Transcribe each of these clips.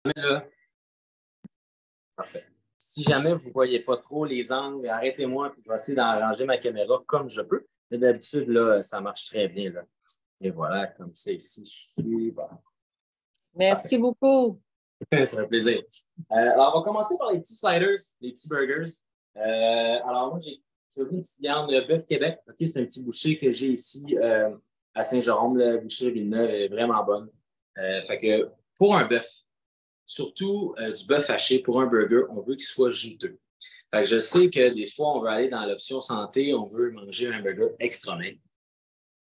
Là, parfait. Si jamais vous ne voyez pas trop les angles, arrêtez-moi, puis je vais essayer d'arranger ma caméra comme je peux. Mais d'habitude, là, ça marche très bien. Là. Et voilà, comme ça ici. Super. Merci beaucoup. Ça fait plaisir. Alors, on va commencer par les petits sliders, les petits burgers. Alors, moi, j'ai choisi une petite viande de bœuf Québec. Okay, c'est un petit boucher que j'ai ici à Saint-Jérôme. La boucherie Villeneuve est vraiment bonne. Fait que pour un bœuf, surtout du bœuf haché pour un burger, on veut qu'il soit juteux. Fait que je sais que des fois, on veut aller dans l'option santé, on veut manger un burger extra maigre.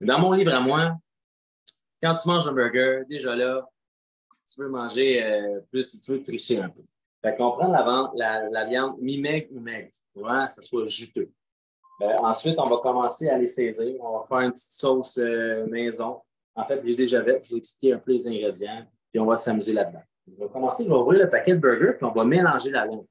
Dans mon livre à moi, quand tu manges un burger, déjà là, tu veux manger plus, tu veux tricher un peu. Fait qu'on prend la viande mi-maigre ou maigre, pour que ça soit juteux. Ensuite, on va commencer à les saisir. On va faire une petite sauce maison. En fait, j'ai déjà fait, je vous ai expliqué un peu les ingrédients, puis on va s'amuser là-dedans. Je vais commencer, je vais ouvrir le paquet de burgers, puis on va mélanger la viande.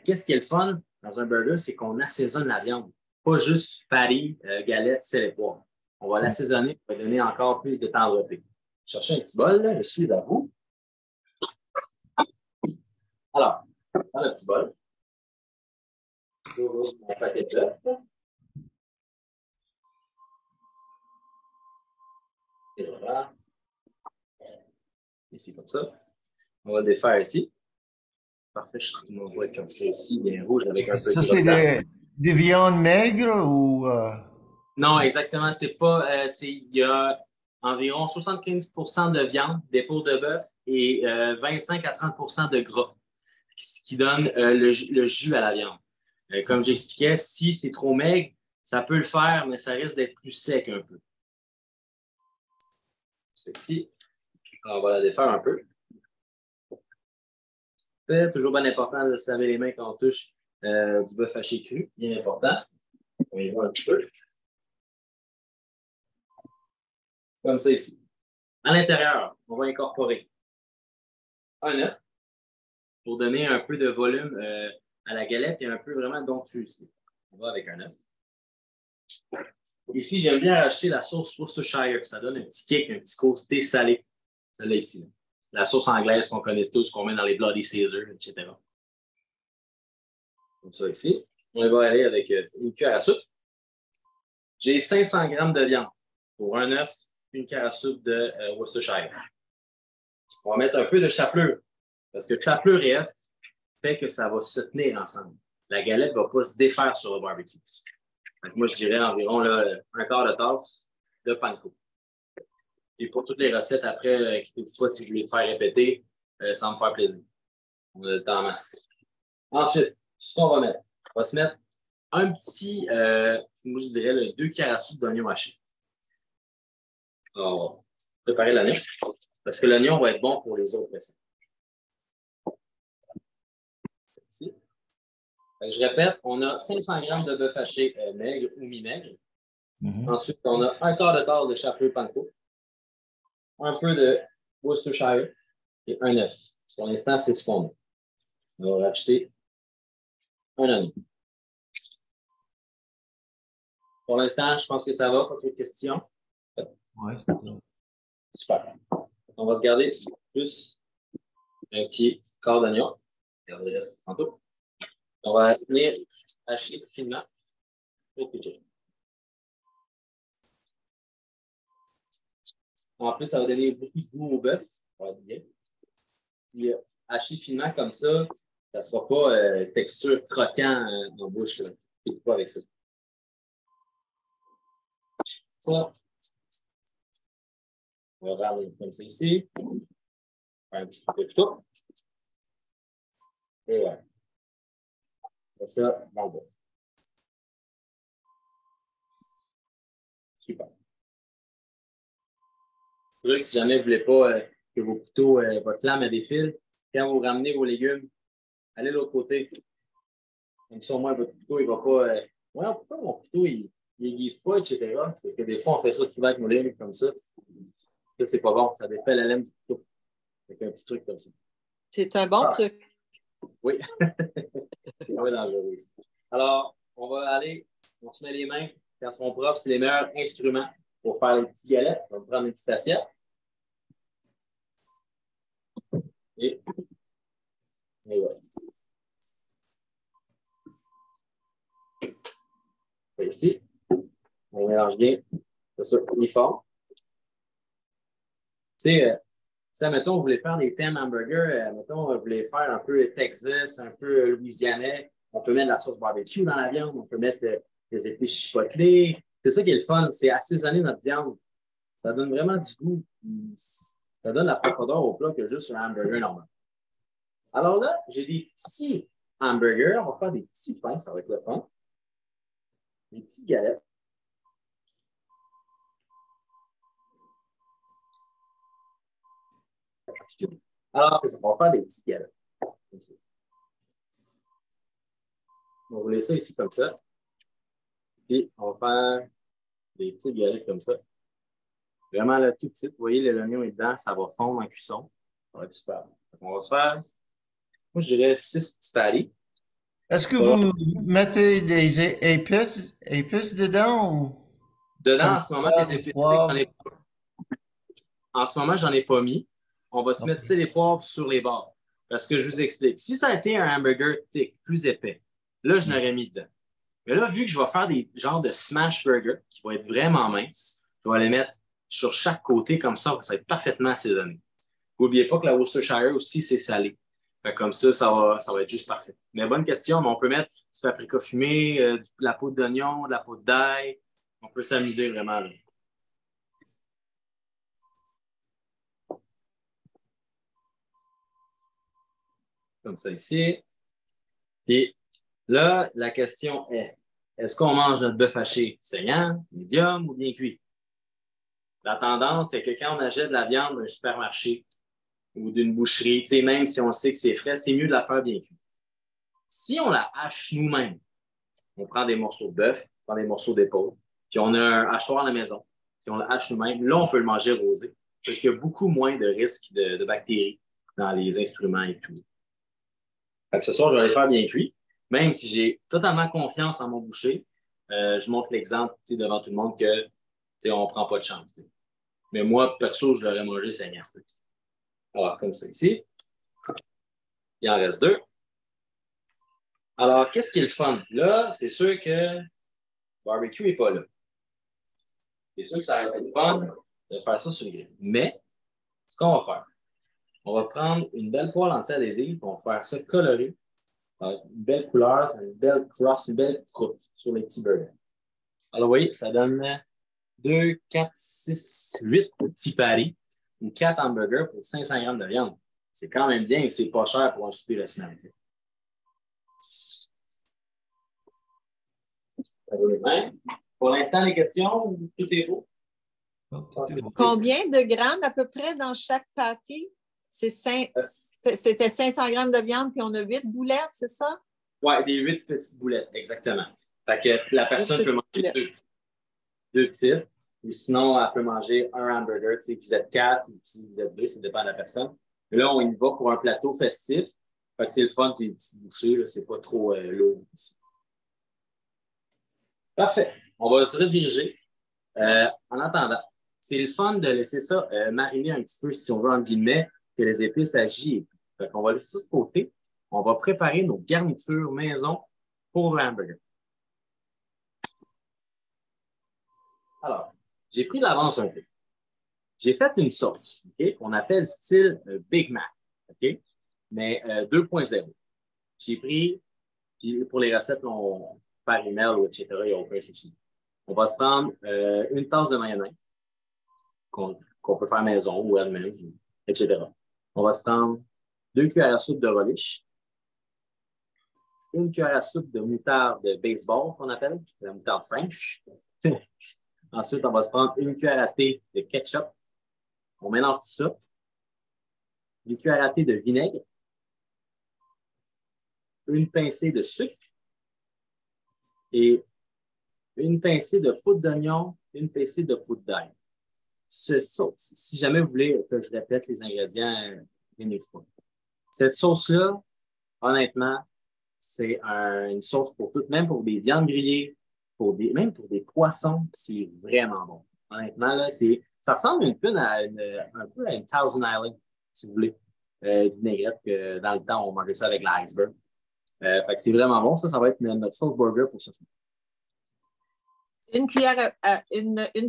Qu'est-ce qui est le fun dans un burger, c'est qu'on assaisonne la viande. Pas juste patty, galette, sel et poivre. On va l'assaisonner pour donner encore plus de tendreté. Cherchez un petit bol, là, je suis à vous. Alors, dans le petit bol, j'ouvre mon paquet de l'œuf. Et voilà. Ici, comme ça. On va défaire ici. Parfait, je trouve que mon voit comme ça ici, bien rouge, avec un peu de Ça, c'est des viandes maigres ou... Non, exactement. C'est pas. Il y a environ 75 de viande, des peaux de bœuf, et 25 à 30 de gras, ce qui donne le jus à la viande. Comme j'expliquais, si c'est trop maigre, ça peut le faire, mais ça risque d'être plus sec un peu. C'est ici. Alors, on va la défaire un peu. C'est toujours bien important de se laver les mains quand on touche du bœuf haché cru. Bien important. On y va un petit peu. Comme ça ici. À l'intérieur, on va incorporer un œuf pour donner un peu de volume à la galette et un peu vraiment d'onctuosité. On va avec un œuf. Ici, j'aime bien acheter la sauce Worcestershire. Ça donne un petit kick, un petit côté salé. Celle-là ici. La sauce anglaise qu'on connaît tous, qu'on met dans les Bloody Caesar, etc. Comme ça ici. On va aller avec une cuillère à soupe. J'ai 500 g de viande pour un œuf, une cuillère à soupe de Worcestershire. On va mettre un peu de chapelure, parce que chapelure et œuf fait que ça va se tenir ensemble. La galette ne va pas se défaire sur le barbecue. Donc, moi, je dirais environ là, un quart de tasse de panko. Et pour toutes les recettes, après, quittez-vous pas si vous voulez faire répéter, ça va me faire plaisir. On a le temps en masse. Ensuite, ce qu'on va mettre, on va se mettre un petit, moi je dirais, 2 cuillères à soupe d'oignon haché. On va préparer l'oignon, parce que l'oignon va être bon pour les autres recettes. Ici. Je répète, on a 500 g de bœuf haché maigre ou mi-maigre. Ensuite, on a un quart de tasse de chapelure panko, un peu de Worcestershire et un œuf. Pour l'instant, c'est ce qu'on a. On va rajouter un oignon. Pour l'instant, je pense que ça va. Pas trop de questions. Oui, c'est ça. Super. On va se garder plus un petit quart d'oignon. Regardez le reste tantôt. On va venir hacher finement au couteau. En plus, ça va donner beaucoup de goût au bœuf. Ça va être bien. Puis, hacher finement comme ça ne sera pas texture croquant en bouche. Là. Pas avec ça. Ça. On va regarder comme ça ici. Faire un petit peu de couteau. Et voilà. C'est ça dans le bœuf. Super. C'est vrai que si jamais vous ne voulez pas que vos couteaux, votre lame ait des fils, quand vous ramenez vos légumes, allez de l'autre côté. Comme ça, au moins, votre couteau, il ne va pas. Ouais, pourquoi mon couteau, il n'aiguise pas, etc. Parce que des fois, on fait ça souvent avec nos légumes comme ça. Ça, c'est pas bon. Ça défait la lame du couteau. Avec un petit truc comme ça. C'est un bon truc. Oui. C'est vraiment dangereux. Alors, on va aller, on se met les mains quand elles sont propres. C'est les meilleurs instruments pour faire les petites galettes. On va prendre une petite assiette. Et mélange bien. C'est ça, uniforme. Tu sais, mettons, vous voulez faire des thèmes hamburgers, mettons, vous voulez faire un peu Texas, un peu louisianais, on peut mettre de la sauce barbecue dans la viande, on peut mettre des épices chipotelées. C'est ça qui est le fun, c'est assaisonner notre viande. Ça donne vraiment du goût. Ça donne la profondeur au plat que juste un hamburger normal. Alors là, j'ai des petits hamburgers. On va faire des petits pains, ça va être le fun. Des petites galettes. Alors, c'est ça. On va faire des petites galettes. On va vous laisser ici comme ça. Puis, on va faire des petites galettes comme ça. Vraiment là, tout petit. Vous voyez, l'oignon est dedans, ça va fondre en cuisson. Ça va être super. On va se faire, moi, je dirais 6 petits paris. Est-ce que vous mettez des épices dedans ou Dedans, comme en ce moment, ça, des épices, poivre? en ce moment, j'en ai pas mis. On va se mettre les poivres sur les bords. Parce que je vous explique. Si ça a été un hamburger thick, plus épais, là, je l'aurais mis dedans. Mais là, vu que je vais faire des genres de smash burger qui vont être vraiment minces, je vais les mettre sur chaque côté comme ça va être parfaitement assaisonné. N'oubliez pas que la Worcestershire aussi, c'est salé. Fait comme ça va être juste parfait. Mais bonne question, mais on peut mettre du paprika fumé, de la poudre d'oignon, de la poudre d'ail. On peut s'amuser vraiment là. Comme ça ici. Et là, la question est, est-ce qu'on mange notre bœuf haché saignant, médium ou bien cuit? La tendance, c'est que quand on achète de la viande d'un supermarché ou d'une boucherie, même si on sait que c'est frais, c'est mieux de la faire bien cuite. Si on la hache nous-mêmes, on prend des morceaux de bœuf, on prend des morceaux d'épaule, puis on a un hachoir à la maison, puis on la hache nous-mêmes, là, on peut le manger rosé, parce qu'il y a beaucoup moins de risques de bactéries dans les instruments et tout. Fait que ce soir, je vais les faire bien cuit, même si j'ai totalement confiance en mon boucher. Je montre l'exemple devant tout le monde que on ne prend pas de chance. Mais moi, perso, je l'aurais mangé saignant. Alors, comme ça ici. Il en reste 2. Alors, qu'est-ce qui est le fun? Là, c'est sûr que le barbecue n'est pas là. C'est sûr que ça va être fun de faire ça sur le grill. Mais, ce qu'on va faire, on va prendre une belle poêle anti-adhésive, on va faire ça coloré. Ça va être une belle couleur, ça va être une belle crosse, une belle croûte sur les petits burgers. Alors, vous voyez, ça donne 2, 4, 6, 8 petits paris ou 4 hamburgers pour 500 grammes de viande. C'est quand même bien et c'est pas cher pour un souper restaurant. Pour l'instant, les questions, tout est beau. Combien de grammes à peu près dans chaque pâté? C'était 500 grammes de viande, puis on a 8 boulettes, c'est ça? Oui, des 8 petites boulettes, exactement. Fait que la personne peut manger 2 petites, ou sinon, elle peut manger un hamburger. Si vous êtes 4 ou si vous êtes 2, ça dépend de la personne. Mais là, on y va pour un plateau festif. Fait que c'est le fun, puis les petites bouchées, c'est pas trop lourd aussi. Parfait. On va se rediriger. En attendant, c'est le fun de laisser ça mariner un petit peu, si on veut, en guillemets, que les épices agissent. Fait qu'on va laisser ça de côté. On va préparer nos garnitures maison pour le hamburger. Alors, j'ai pris de l'avance un peu. J'ai fait une sauce, OK, qu'on appelle style Big Mac, OK, mais 2.0. J'ai pris, puis pour les recettes, par email ou etc., il n'y a aucun souci. On va se prendre une tasse de mayonnaise qu'on peut faire maison ou elle-même, etc. On va se prendre 2 cuillères à soupe de relish, 1 cuillère à soupe de moutarde de baseball, qu'on appelle, la moutarde French. Ensuite, on va se prendre 1 cuillère à thé de ketchup. On mélange tout ça. 1 cuillère à thé de vinaigre. 1 pincée de sucre. Et 1 pincée de poudre d'oignon, 1 pincée de poudre d'ail. Si jamais vous voulez que je répète les ingrédients, cette sauce-là, honnêtement, c'est une sauce pour tout, même pour des viandes grillées, même pour des poissons, c'est vraiment bon. Honnêtement, là, ça ressemble un peu à une Thousand Island, si vous voulez. Vinaigrette, que dans le temps, on mangeait ça avec l'iceberg. Fait que c'est vraiment bon. Ça va être notre sauce burger pour ce soir. Une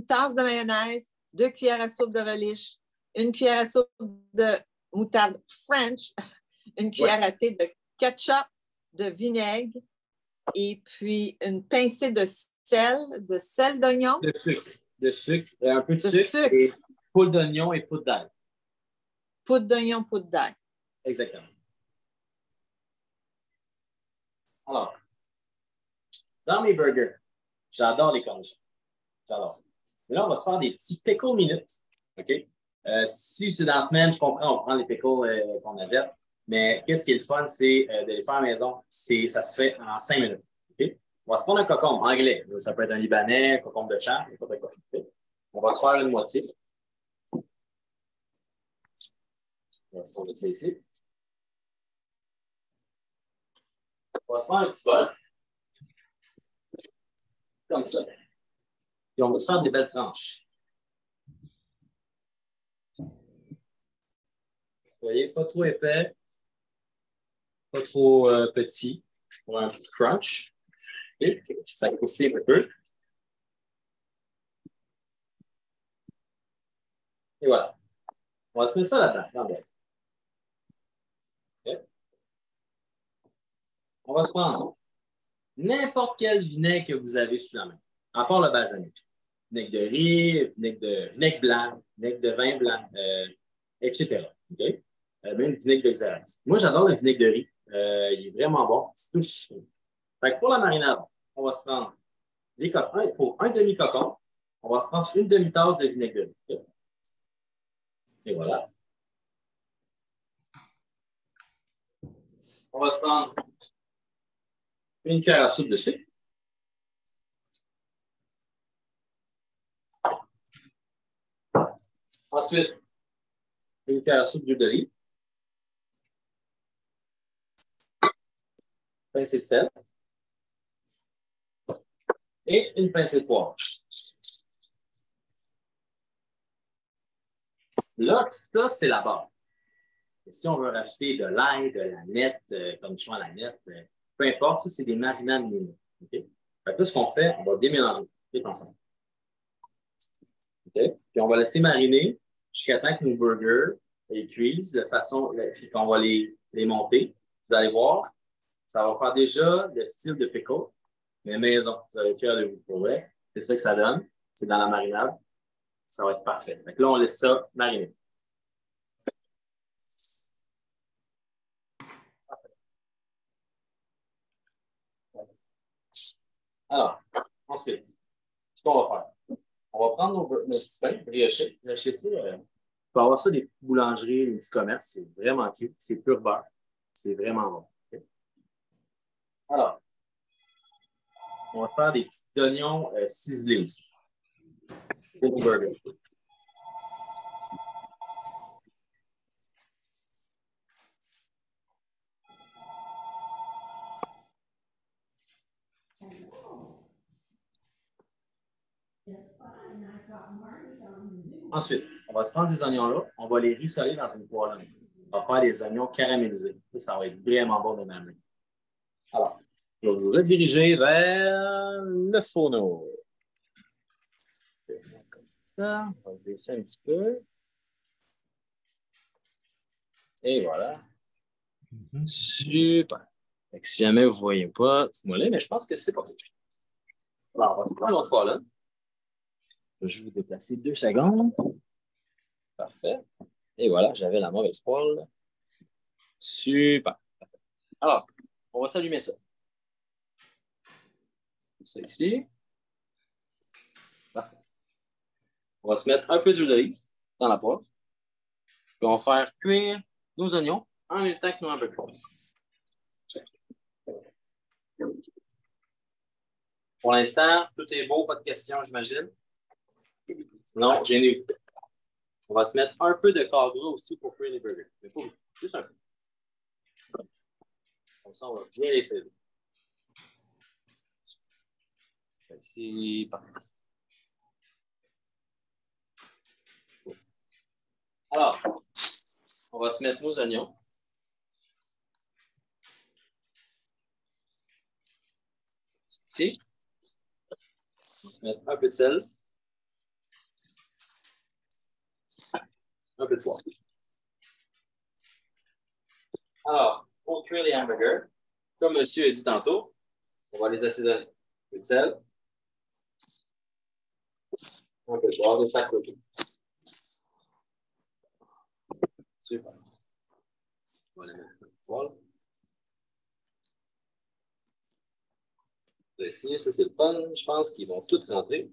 tasse de mayonnaise, 2 cuillères à soupe de relish, 1 cuillère à soupe de moutarde French, 1 cuillère à thé de ketchup, de vinaigre, et puis une pincée de sel d'oignon. De sucre, un peu de sucre. Et poudre d'oignon et poudre d'ail. Poudre d'oignon, poudre d'ail. Exactement. Alors, dans mes burgers, j'adore les cornichons. J'adore ça. Mais là, on va se faire des petits pickle minutes. OK? Si c'est dans la semaine, je comprends, on prend les pickles qu'on achète. Mais qu'est-ce qui est le fun, c'est de les faire à la maison. Ça se fait en 5 minutes. OK? On va se prendre un cocombe anglais. Ça peut être un libanais, un cocombe de champ, n'importe quoi. Okay? On va se faire une moitié. On va se mettre ça ici. On va se faire un petit bol. Comme ça. Et on va se faire des belles tranches. Vous voyez, pas trop épais, pas trop petit pour un petit crunch. Et ça croustille un peu. Et voilà. On va se mettre ça là-dedans. Okay. On va se prendre n'importe quel vinaigre que vous avez sous la main, à part le balsamique. Vinaigre de riz, vinaigre blanc, vinaigre de vin blanc, etc. Okay? Même vinaigre de xérès. Moi, j'adore le vinaigre de riz. Il est vraiment bon. Petite touche. Fait que pour la marinade, on va se prendre pour un demi-cocon, on va se prendre une demi-tasse de vinaigre de riz. Okay? Et voilà. On va se prendre une cuillère à soupe de sucre. Ensuite, une cuillère à soupe d'huile d'olive. Pincée de sel. Et une pincée de poivre. Là, ça, c'est la base. Et si on veut rajouter de l'ail, de la nette, comme tu vois la nette, peu importe, ça, c'est des marinades minutes. Okay? Fait que là, ce qu'on fait, on va démélanger tout ensemble. Okay? Puis on va laisser mariner jusqu'à temps que nos burgers cuisent de façon, puis qu'on va les monter. Vous allez voir, ça va faire déjà le style de pickle, mais maison. Vous allez être fiers de vous. Pour vrai, c'est ça que ça donne. C'est dans la marinade. Ça va être parfait. Donc là, on laisse ça mariner. Alors, ensuite, ce qu'on va faire, on va prendre nos petits pains briochés. Briocher ça, on peut avoir ça des boulangeries, des petits commerces. C'est vraiment cute. C'est pur beurre. C'est vraiment bon. Okay? Alors, on va se faire des petits oignons ciselés aussi. Pour nos burgers. Ensuite, on va se prendre ces oignons-là, on va les rissoler dans une poêle. On va faire des oignons caramélisés. Ça va être vraiment bon de même. Alors, je vais vous rediriger vers le fourneau. Comme ça, on va baisser un petit peu. Et voilà. Super. Si jamais vous ne voyez pas, dites-moi là, mais je pense que c'est pas tout. Alors, on va prendre l'autre poêle. Je vais vous déplacer 2 secondes. Parfait. Et voilà, j'avais la mauvaise poêle. Super. Alors, on va s'allumer ça. Ça ici. Parfait. On va se mettre un peu d'huile d'olive dans la poêle. Puis on va faire cuire nos oignons en même temps que nos hamburgers. Pour l'instant, tout est beau, pas de questions, j'imagine. Sinon, j'ai une. On va se mettre un peu de cordon aussi pour cuire les burgers. Mais pas beaucoup, juste un peu. Comme ça, on va bien les serrer. Ça ici, parfait. Alors, on va se mettre nos oignons. Ici. On va se mettre un peu de sel, un peu de poivre. Alors, pour cuire les hamburgers, comme monsieur a dit tantôt, on va les assaisonner. Un peu de sel, un peu de poivre de chaque côté. Super. On va les mettre un peu de poivre. Ici, ça c'est le fun. Je pense qu'ils vont tous rentrer.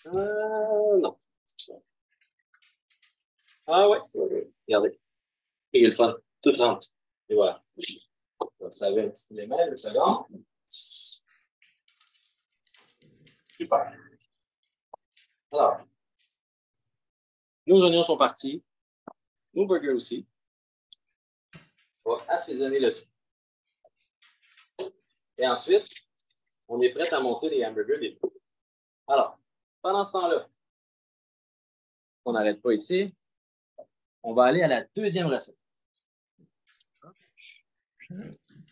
Non. Ah ouais. Regardez. Et le fun. Tout rentre. Et voilà. On va se laver un petit peu les mains, le second. Super. Alors, nos oignons sont partis. Nos burgers aussi. On va assaisonner le tout. Et ensuite, on est prêt à monter les hamburgers des deux. Alors, pendant ce temps-là, on n'arrête pas ici. On va aller à la deuxième recette.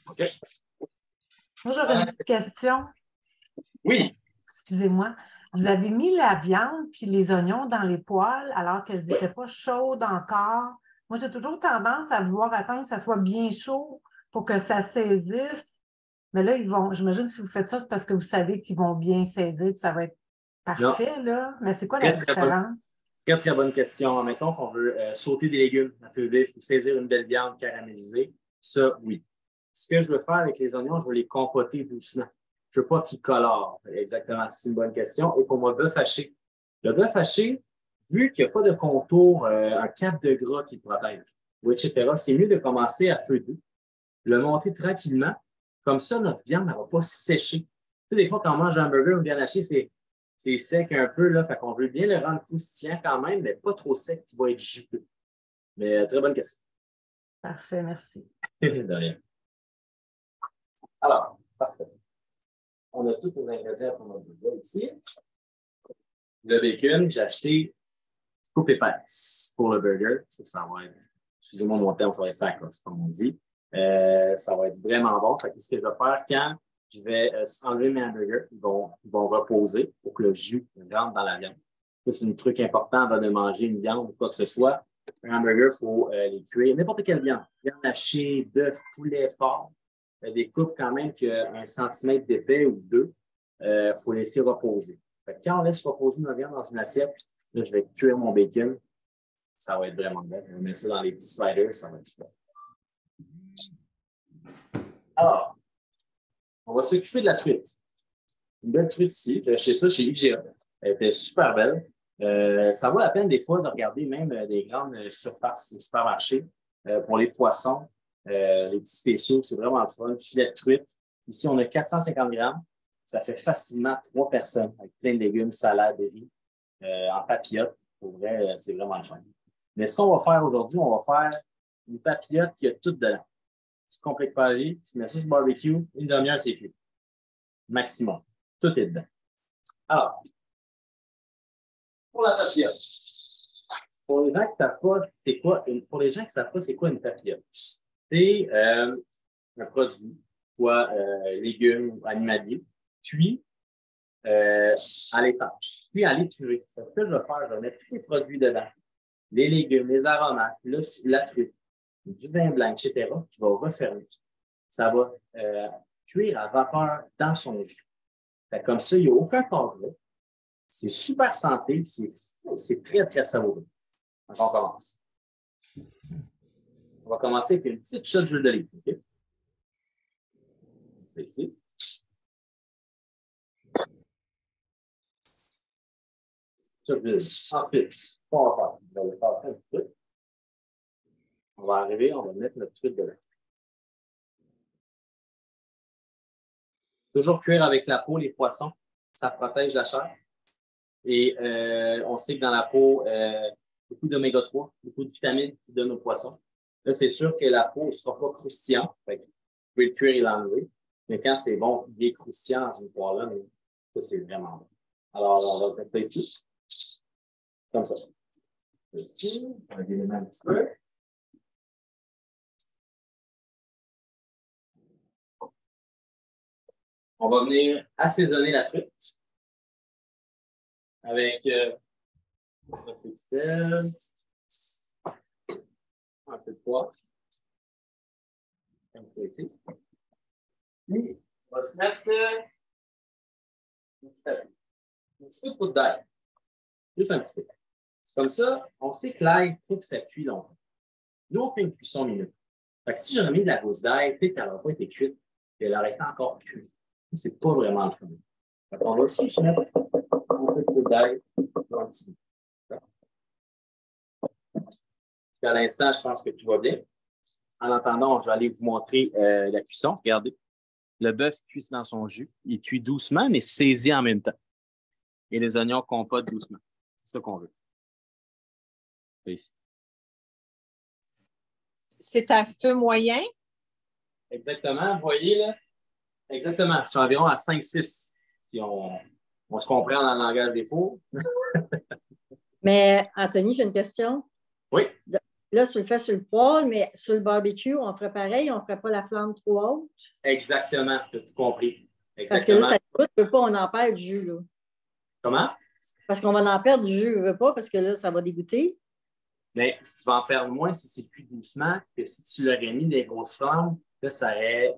OK? Moi, j'aurais une petite question. Oui. Excusez-moi. Vous avez mis la viande puis les oignons dans les poêles alors qu'elles n'étaient pas chaudes encore. Moi, j'ai toujours tendance à vouloir attendre que ça soit bien chaud pour que ça saisisse. Mais là, j'imagine que si vous faites ça, c'est parce que vous savez qu'ils vont bien saisir et ça va être parfait, Non. là. Mais c'est quoi la différence? Très, très bonne question. Mettons qu'on veut sauter des légumes à feu vif ou saisir une belle viande caramélisée. Ça, oui. Ce que je veux faire avec les oignons, je veux les compoter doucement. Je ne veux pas qu'ils colorent. Exactement, c'est une bonne question. Et pour mon bœuf haché, le bœuf haché, vu qu'il n'y a pas de contour, un cap de gras qui le protège, ou etc., c'est mieux de commencer à feu doux, le monter tranquillement. Comme ça, notre viande ne va pas sécher. Tu sais, des fois, quand on mange un burger ou une viande hachée, c'est sec un peu, là. Fait qu'on veut bien le rendre croustillant quand même, mais pas trop sec qui va être juteux. Mais très bonne question. Parfait, merci. De rien. Alors, parfait. On a tous les ingrédients pour notre burger ici. Le bacon, j'ai acheté coupe épaisse pour le burger. Ça va être, excusez-moi mon terme, ça va être sacoche, comme on dit. Ça va être vraiment bon. Fait que ce que je vais faire quand je vais enlever mes hamburgers, ils vont reposer pour que le jus rentre dans la viande. C'est un truc important avant de manger une viande ou quoi que ce soit. Un hamburger, il faut les cuire. N'importe quelle viande. Viande hachée, bœuf, poulet, porc. Des coupes quand même qui ont 1 centimètre d'épais ou deux. Il faut laisser reposer. Fait que quand on laisse reposer notre viande dans une assiette, là, je vais cuire mon bacon. Ça va être vraiment bon. Je vais mettre ça dans les petits sliders. Ça va être super. Alors, on va s'occuper de la truite. Une belle truite ici. J'ai acheté ça chez IGA. Elle était super belle. Ça vaut la peine des fois de regarder même des grandes surfaces, des supermarchés pour les poissons, les petits spéciaux. C'est vraiment le fun. Filet de truite. Ici, on a 450 grammes. Ça fait facilement 3 personnes avec plein de légumes, salade, riz, en papillote. Pour vrai, c'est vraiment le fun. Mais ce qu'on va faire aujourd'hui, on va faire une papillote qui a tout dedans. Tu ne compliques pas la vie, tu mets ça sur le barbecue, une demi-heure, c'est cuit. Maximum. Tout est dedans. Alors, pour la papillote. Pour les gens qui ne savent pas, c'est quoi pour les gens qui savent pas, c'est quoi une papillote? C'est un produit, soit légumes ou animalier, cuit à l'étanche, puis à l'éturé. Ce que je vais faire, je vais mettre tous les produits dedans. Les légumes, les aromates, la truite, du vin blanc, etc., je vais refermer. Ça va cuire à vapeur dans son jus. Comme ça, il n'y a aucun corps gras. C'est super santé, c'est très, très savoureux. Donc, on commence. On va commencer avec une petite shot d'huile d'olive. OK? C'est ici. Shot d'huile. Ensuite, on va faire. On va faire un petit peu. On va arriver, on va mettre notre truite dedans. Toujours cuire avec la peau les poissons. Ça protège la chair. Et on sait que dans la peau, beaucoup d'oméga 3, beaucoup de vitamines qui donnent aux poissons. Là, c'est sûr que la peau ne sera pas croustillante. Vous pouvez le cuire et l'enlever. Mais quand c'est bon, il est croustillant dans une poêle-là, ça, c'est vraiment bon. Alors, on va faire ça ici. Comme ça. Ici, on va délimiter un petit peu. On va venir assaisonner la truite. avec un peu de sel, un peu de poivre, un peu de thé. Puis, on va se mettre un petit peu de poudre d'ail. Juste un petit peu. Comme ça, on sait que l'ail, il faut que ça cuit longtemps. Nous, on fait une cuisson minute. Fait que si j'aurais mis de la gousse d'ail, peut-être qu'elle n'aurait pas été cuite, et elle aurait été encore cuite. C'est pas vraiment le fun. Fait qu'on va aussi se mettre un peu de poudre d'ail dans le petit bout. À l'instant, je pense que tout va bien. En attendant, je vais aller vous montrer la cuisson. Regardez. Le bœuf cuit dans son jus. Il cuit doucement, mais saisi en même temps. Et les oignons compotent doucement. C'est ça qu'on veut. C'est ici. C'est à feu moyen? Exactement. Vous voyez, là? Exactement. Je suis environ à 5-6, si on se comprend dans le langage des fours. Mais, Anthony, j'ai une question. Oui. Là, tu le fais sur le poêle, mais sur le barbecue, on ferait pareil, on ne ferait pas la flamme trop haute. Exactement. Tu as tout compris. Parce que là, Exactement. ça ne peut pas, on en perd du jus. Là. Comment? Parce qu'on va en perdre du jus, je veux pas, parce que là, ça va dégoûter. Mais si tu vas en perdre moins si c'est cuit doucement que si tu l'aurais mis des grosses flammes, là, ça aurait,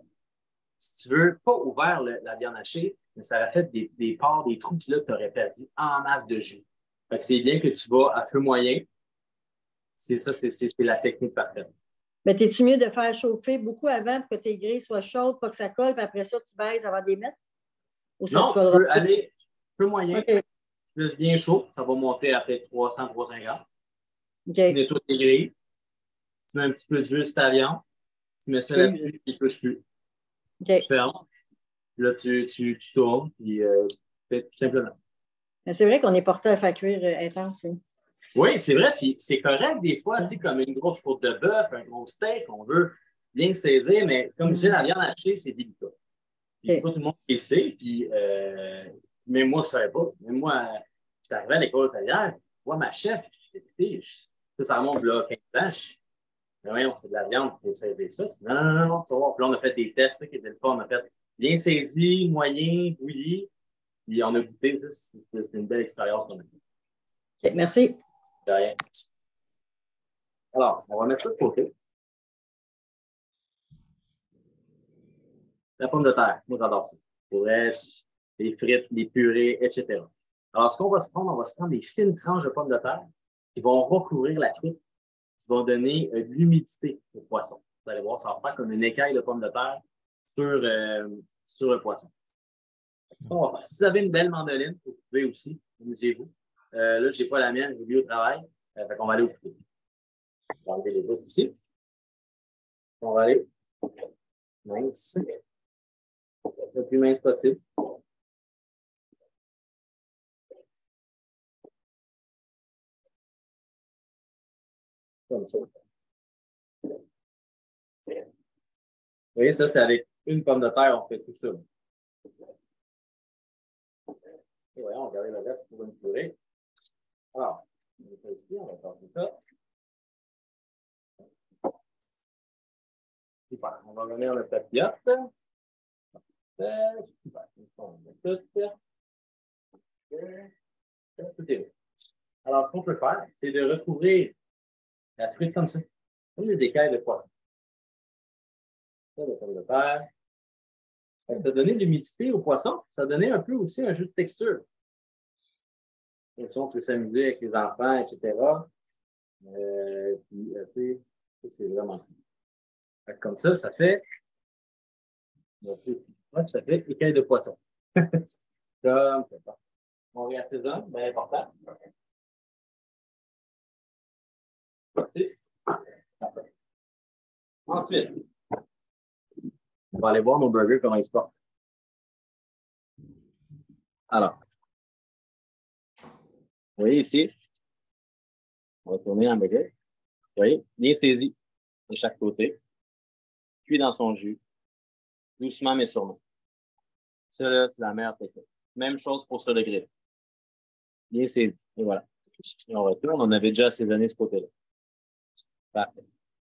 si tu veux, pas ouvert la viande hachée, mais ça aurait fait des pores, des trous, puis là, tu aurais perdu en masse de jus. Fait que c'est bien que tu vas à feu moyen. C'est ça, c'est la technique parfaite. Mais t'es-tu mieux de faire chauffer beaucoup avant pour que tes grilles soient chaudes, pas que ça colle, puis après ça, tu baises avant de les mettre? Ou ça Non, te tu collera peux pas? aller feu moyen, OK. plus bien chaud, ça va monter à peut-être 300-350 grammes. OK. Tu nettoies tes grilles, tu mets un petit peu d'huile sur ta viande, tu mets ça là-dessus, puis tu touches plus. OK. Tu fermes, là, tu tournes, puis tout simplement. Mais c'est vrai qu'on est porté à faire cuire intense. Hein. Oui, c'est vrai, puis c'est correct des fois, tu sais, comme une grosse côte de bœuf, un gros steak, on veut bien le saisir, mais comme je dis, la viande hachée, c'est délicat. Puis c'est pas tout le monde qui le sait, puis même moi, je ne savais pas. Même moi, je suis arrivé à l'école hôtelière, je vois ma chef, écoutez, ça remonte là 15 ans, mais voyons, c'est de la viande, il faut servir ça. Non, non, non, non, tu vois. Puis là, on a fait des tests, ça qui était le fun. On a fait bien saisi, moyen, bouilli, puis on a goûté, ça, c'est une belle expérience qu'on a fait. OK, merci. De rien. Alors, on va mettre ça de côté. La pomme de terre, moi j'adore ça. Pour vrai, les frites, les purées, etc. Alors, ce qu'on va se prendre, on va se prendre des fines tranches de pommes de terre qui vont recouvrir la truite, qui vont donner de l'humidité au poisson. Vous allez voir, ça va faire comme une écaille de pommes de terre sur le poisson. Ce qu'on va faire. Si vous avez une belle mandoline, vous pouvez aussi, amusez-vous. Là, je n'ai pas la mienne, j'ai vu au travail. Fait qu'on va aller au poulet. On va enlever les bouts ici. On va aller mince. Le plus mince possible. Comme ça. Vous voyez, ça, c'est avec une pomme de terre, on fait tout ça. Et voyons, regardez le reste pour une purée. Alors, on va faire ici, on va faire tout ça. Super. On va revenir le papillote. Super. On met tout. Tout est là. Alors, ce qu'on peut faire, c'est de recouvrir la truite comme ça. Comme des écailles de poisson. Ça, la pomme de terre. Ça a donné de l'humidité au poisson. Ça a donné un peu aussi un jeu de texture. Et on peut s'amuser avec les enfants, etc. Puis, c'est vraiment cool. Comme ça fait écaille de poisson. Comme ça. On réassaisonne, bien important. Parti. Ensuite, on va aller voir nos burgers, comment ils se portent. Alors, vous voyez ici, on va tourner un burger. Vous voyez, bien saisi de chaque côté, cuit dans son jus, doucement mais sûrement. Ça, là, c'est la meilleure technique. Même chose pour sur le grill. Bien saisi. Et voilà. Et on retourne, on avait déjà assaisonné ce côté-là. Parfait.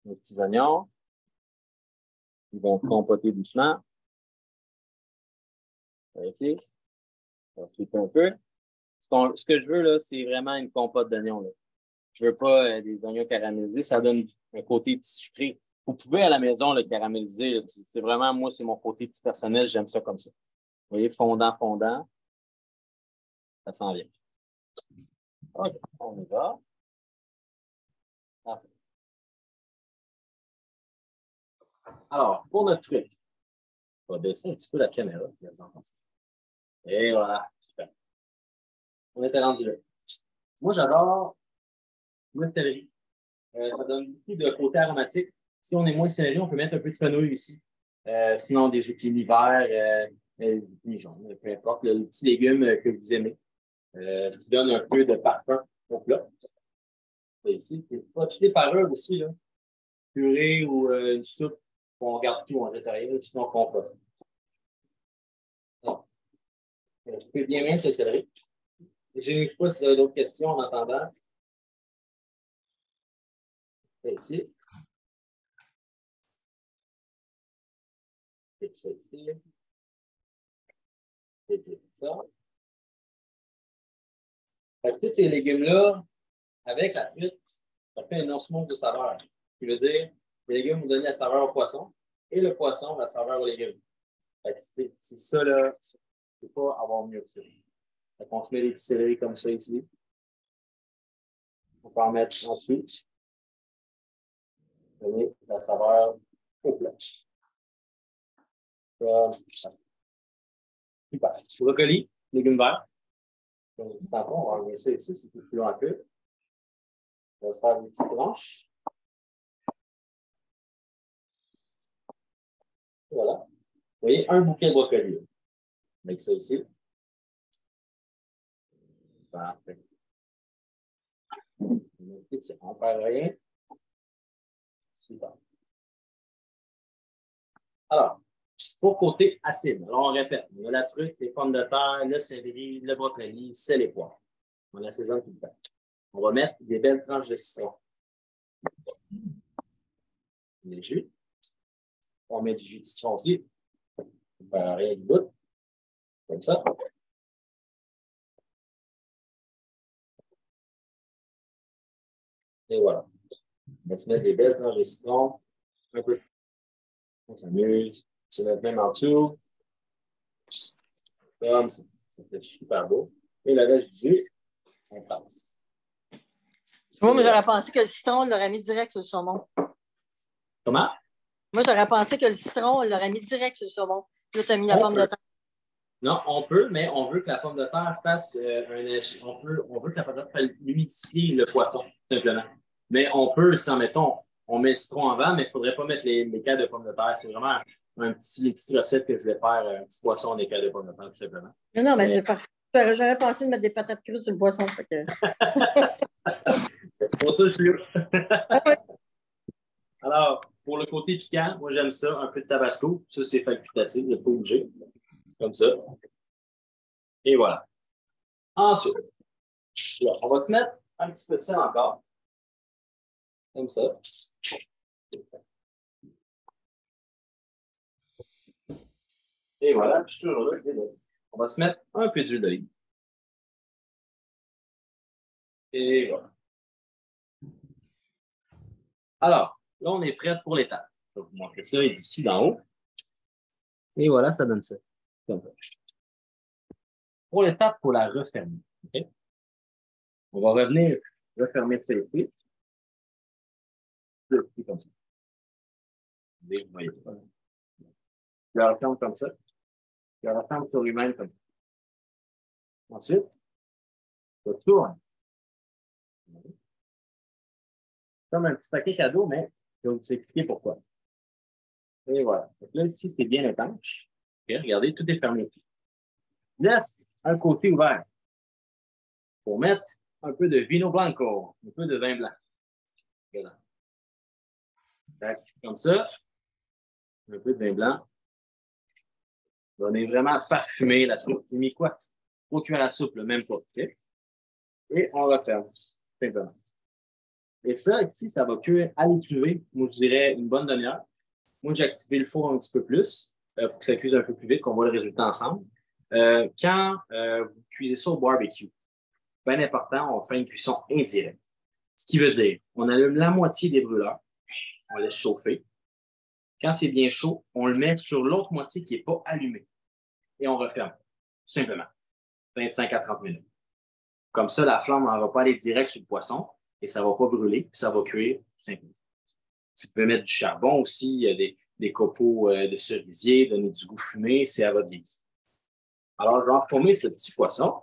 Les petits oignons, ils vont compoter doucement. Ici, on va cliquer un peu. Ce que je veux, là, c'est vraiment une compote d'oignons, là. Je veux pas des oignons caramélisés. Ça donne un côté petit sucré. Vous pouvez à la maison le caraméliser. Là. C'est vraiment, moi, c'est mon côté petit personnel. J'aime ça comme ça. Vous voyez, fondant, fondant. Ça s'en vient. OK, on y va. Parfait. Alors, pour notre truite, on va baisser un petit peu la caméra. Et voilà, super. On était rendu là. Moi, j'adore le céleri. Ça donne beaucoup de côté aromatique. Si on est moins céleri, on peut mettre un peu de fenouil ici. Sinon, des zucchini verts, des zucchini jaunes, peu importe, le petit légume que vous aimez, qui donne un peu de parfum au plat. Et ici, c'est pas toutes les parures aussi, là. Purée ou une soupe, on garde tout, on jette rien, sinon on composte. Je peux bien mettre le céleri. Je ne sais pas si vous avez d'autres questions en attendant. Et ici. Et puis ça ici. Et puis ça. Fait que tous ces légumes-là, avec la truite, ça fait un osmose de saveur. Ce qui veut dire que les légumes vont donner la saveur au poisson et le poisson la saveur aux légumes. C'est ça, là. Je ne peux pas avoir mieux que ça. Fait qu'on se met des petits céleris comme ça ici. On peut en mettre ensuite. Donner la saveur au plat. Super. Brocoli, légumes verts. On va enlever ça ici, c'est plus long un peu. On va se faire des petites tranches. Voilà. Vous voyez, un bouquet de brocoli. Avec ça ici. Parfait. On ne perd rien. Super. Alors, pour côté acide, alors on répète, on a la truite, les pommes de terre, le céleri, le brocoli, sel et poivre. On assaisonne tout le temps. On va mettre des belles tranches de citron. Les jus. On met du jus de citron aussi. On ne perd rien du bout. Comme ça. Et voilà. On va se mettre des belles tranches de citron. Un peu. On s'amuse. On se met même en dessous. Comme ça. Ça fait super beau. Et le reste du jus, on passe. Moi, j'aurais pensé que le citron, on l'aurait mis direct sur le saumon. Comment? Moi, j'aurais pensé que le citron, on l'aurait mis direct sur le saumon. Là, tu as mis la pomme de terre. Non, on peut, mais on veut que la pomme de terre fasse on veut que la pomme de terre fasse humidifier le poisson, tout simplement. Mais on peut, si, mettons, on met le citron avant, mais il ne faudrait pas mettre les cailles de pommes de terre. C'est vraiment une petite recette que je vais faire, un petit poisson des cailles de pommes de terre, tout simplement. Non, mais c'est parfait. J'aurais pensé de mettre des patates crues sur le poisson. C'est pour ça que je suis là. Alors, pour le côté piquant, moi j'aime ça, un peu de tabasco. Ça, c'est facultatif, il n'y a pas obligé. Comme ça. Et voilà. Ensuite, là, on va te mettre un petit peu de sel encore. Comme ça. Et voilà, je suis toujours là. On va se mettre un peu d'huile d'olive. Et voilà. Alors, là, on est prêt pour l'étape. Je vais vous montrer ça d'ici d'en haut. Et voilà, ça donne ça. Comme ça. Pour l'étape, il faut la refermer. Okay? On va revenir refermer ce liquide. Comme ça. Je la referme comme ça. Je la referme sur lui-même comme ça. Ensuite, je tourne. Comme un petit paquet cadeau, mais je vais vous expliquer pourquoi. Et voilà. Donc là, ici, c'est bien étanche. Okay, regardez, tout est fermé. Laisse un côté ouvert pour mettre un peu de vino blanco, un peu de vin blanc. Voilà. Comme ça, un peu de vin blanc. On est vraiment parfumé la soupe. J'ai mis quoi? 3 cuillères à soupe, même pas. Okay? Et on referme. Simplement. Et ça, ici, ça va cuire à l'étuvée, moi, je dirais une bonne demi-heure. Moi, j'ai activé le four un petit peu plus pour que ça cuise un peu plus vite, qu'on voit le résultat ensemble. Quand vous cuisez ça au barbecue, bien important, on fait une cuisson indirecte. Ce qui veut dire, on allume la moitié des brûleurs, on laisse chauffer. Quand c'est bien chaud, on le met sur l'autre moitié qui n'est pas allumée et on referme, tout simplement, 25 à 30 minutes. Comme ça, la flamme ne va pas aller direct sur le poisson et ça ne va pas brûler, puis ça va cuire tout simplement. Vous pouvez mettre du charbon aussi, il y a des copeaux de cerisier, donner du goût fumé, c'est à votre guise. Alors, je vais enfourner ce petit poisson.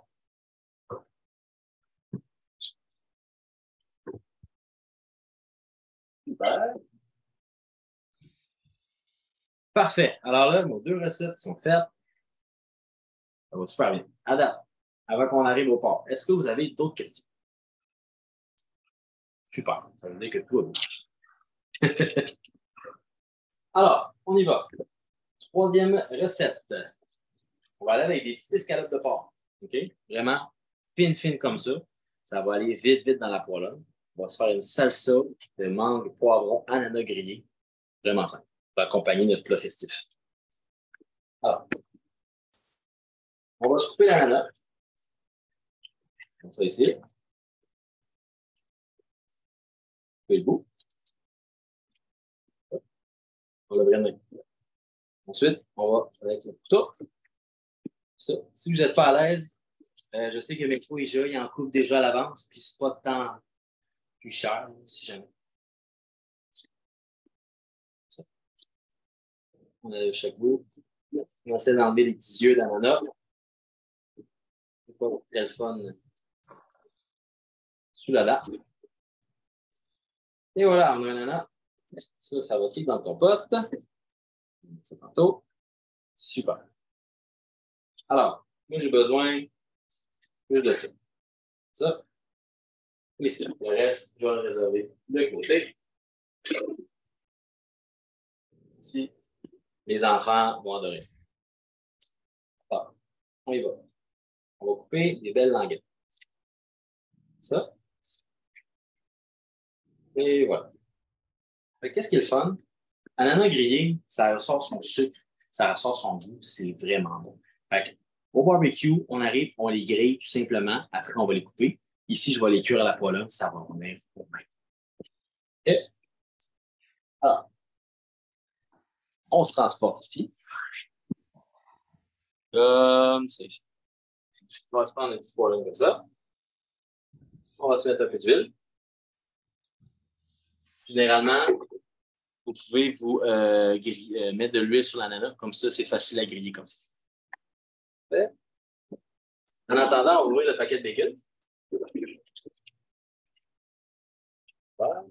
Super. Parfait. Alors là, nos 2 recettes sont faites. Ça va super bien. À date, avant qu'on arrive au port, est-ce que vous avez d'autres questions? Super. Ça veut dire que tout va bien. Alors, on y va. 3e recette. On va aller avec des petites escalopes de porc. OK? Vraiment fine comme ça. Ça va aller vite dans la poêle. On va se faire une salsa de mangue, poivron, ananas grillé. Vraiment simple. On va accompagner notre plat festif. Alors, on va se couper l'ananas. Comme ça ici. Couper le bout. On le brûle. Ensuite, on va avec le couteau. Ça. Si vous n'êtes pas à l'aise, je sais que mes IGA, ils en coupent déjà à l'avance, puis c'est pas tant plus cher, si jamais. Ça. On a chaque bout. On essaie d'enlever les petits yeux d'ananas. C'est pas très le fun sous la dent. Et voilà, on a un ananas. Ça va tout dans le compost. C'est tantôt. Super. Alors, moi, j'ai besoin juste de ça. Ça. Ici. Le reste, je vais le réserver de côté. Ici, les enfants vont adorer ça. Alors, on y va. On va couper des belles languettes. Ça. Et voilà. Qu'est-ce qui est le fun? Ananas grillé, ça ressort son sucre, ça ressort son goût, c'est vraiment bon. Fait au barbecue, on arrive, on les grille tout simplement. Après, on va les couper. Ici, je vais les cuire à la poêle, ça va revenir au même. Et alors, on se transporte ici. Comme ça ici. On va se prendre un petit poêle comme ça. On va se mettre un peu d'huile. Généralement, vous pouvez vous mettre de l'huile sur l'ananas, comme ça, c'est facile à griller comme ça. Fait. En attendant, on va ouvrir le paquet de bacon. Voilà.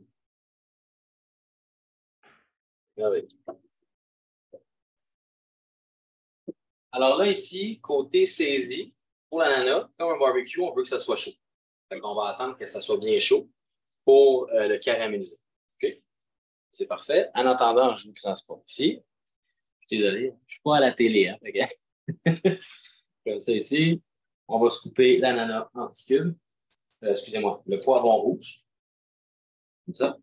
Alors là, ici, côté saisie, pour l'ananas, comme un barbecue, on veut que ça soit chaud. Fait qu'on va attendre que ça soit bien chaud pour le caraméliser. OK? C'est parfait. En attendant, je vous transporte ici. Désolé, je ne suis pas à la télé. Hein? Okay? Comme ça ici, on va se couper l'ananas en petits cubes. Excusez-moi, le poivron rouge. Comme ça.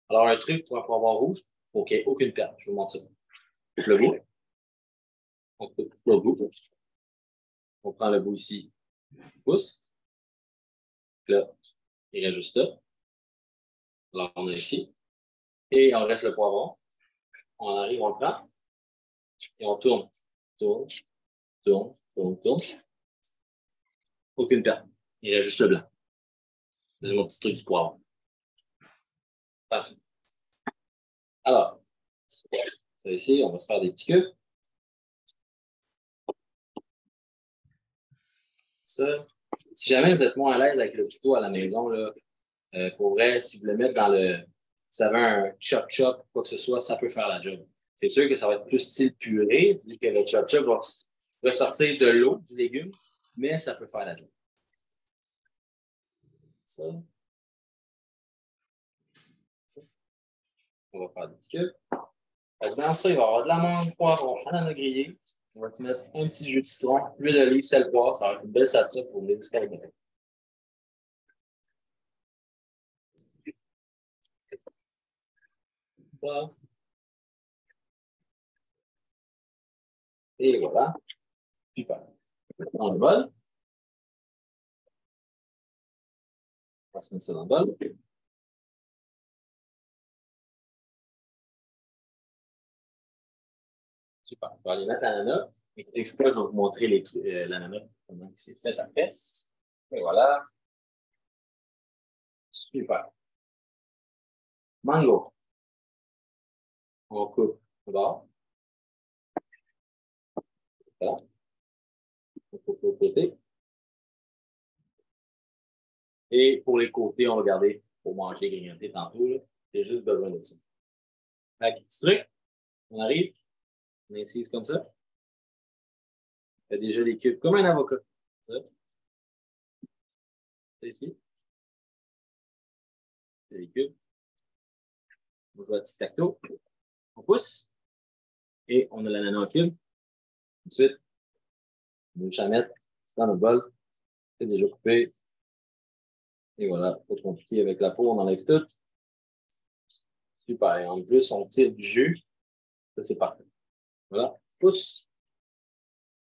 Alors, un truc pour un poivron rouge, il qu'il n'y ait aucune perte. Je vous montre ça. Le bout. On coupe le bout. On prend le bout ici. Pouce. Là, il reste juste là. Alors, on a ici. Et on reste le poivron. On arrive, on le prend. Et on tourne. Tourne. Aucune perte. Il reste juste le blanc. C'est mon petit truc du poivron. Parfait. Alors, ça ici, on va se faire des petits cubes. Ça. Si jamais vous êtes moins à l'aise avec le couteau à la maison, là, pour vrai, si vous le mettez dans le. Si vous avez un chop-chop, quoi que ce soit, ça peut faire la job. C'est sûr que ça va être plus style purée, vu que le chop-chop va sortir de l'eau du légume, mais ça peut faire la job. Ça. On va faire des petits cubes. Dans ça, il va y avoir de l'amande, poivron, ananas grillé. On va te mettre un petit jus de citron, huile d'olive, sel, poivre. Ça va être une belle salsa pour les distinguer. Voilà. Et voilà. Super. On le bol. On va se mettre ça dans le bol. Super. On va aller mettre l'ananas. Écoutez, je vais vous montrer l'ananas, comment c'est fait après. Et voilà. Super. Mango. On coupe d'abord. Voilà. On coupe l'autre côté. Et pour les côtés, on va garder pour manger grignoter tantôt. J'ai juste besoin de ça. Avec petit truc, on arrive, on incise comme ça. On fait déjà des cubes comme un avocat. Ça. C'est ici. C'est des cubes. On joue à tic-tac-toe. On pousse. Et on a l'ananas en cube. Ensuite, on va juste mettre dans le bol. C'est déjà coupé. Et voilà, pas trop compliqué avec la peau, on enlève tout. Super. Et en plus, on tire du jus. Ça, c'est parfait. Voilà, pousse.